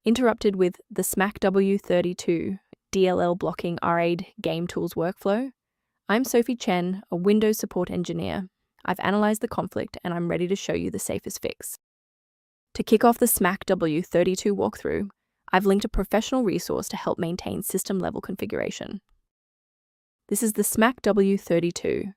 Interrupted with the smackw32.dll blocking RAD Game Tools workflow? I'm Sophie Chen, a Windows support engineer. I've analyzed the conflict and I'm ready to show you the safest fix. To kick off the smackw32 walkthrough, I've linked a professional resource to help maintain system-level configuration. This is the smackw32,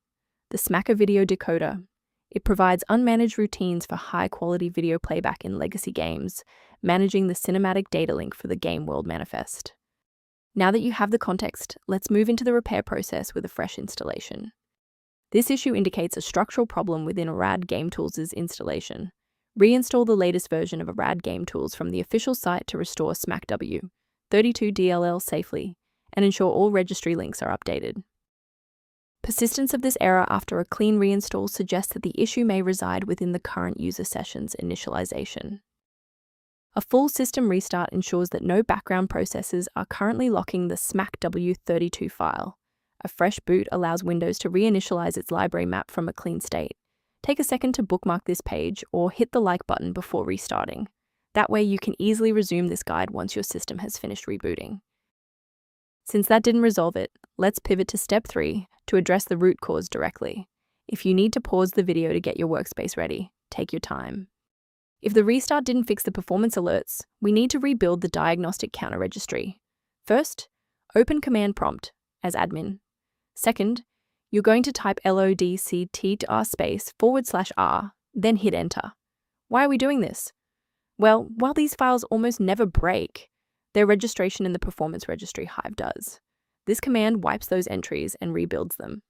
the Smacker Video Decoder. It provides unmanaged routines for high-quality video playback in legacy games, managing the cinematic data link for the game world manifest. Now that you have the context, let's move into the repair process with a fresh installation. This issue indicates a structural problem within RAD Game Tools' installation. Reinstall the latest version of RAD Game Tools from the official site to restore smackw32.dll safely, and ensure all registry links are updated. Persistence of this error after a clean reinstall suggests that the issue may reside within the current user session's initialization. A full system restart ensures that no background processes are currently locking the smackw32 file. A fresh boot allows Windows to reinitialize its library map from a clean state. Take a second to bookmark this page or hit the like button before restarting. That way you can easily resume this guide once your system has finished rebooting. Since that didn't resolve it, let's pivot to step 3 to address the root cause directly. If you need to pause the video to get your workspace ready, take your time. If the restart didn't fix the performance alerts, we need to rebuild the diagnostic counter registry. First, open command prompt as admin. Second, you're going to type lodctr//r, then hit enter. Why are we doing this? Well, while these files almost never break, their registration in the performance registry Hive does. This command wipes those entries and rebuilds them.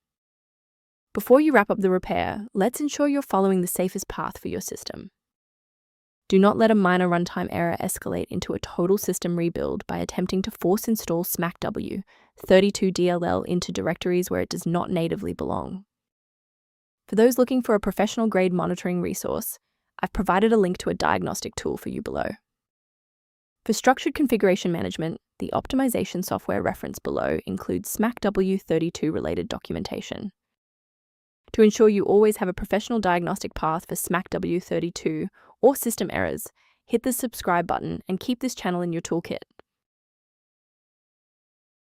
Before you wrap up the repair, let's ensure you're following the safest path for your system. Do not let a minor runtime error escalate into a total system rebuild by attempting to force install smackw32.dll into directories where it does not natively belong. For those looking for a professional-grade monitoring resource, I've provided a link to a diagnostic tool for you below. For structured configuration management, the optimization software referenced below includes smackw32-related documentation. To ensure you always have a professional diagnostic path for smackw32 or system errors, hit the subscribe button and keep this channel in your toolkit.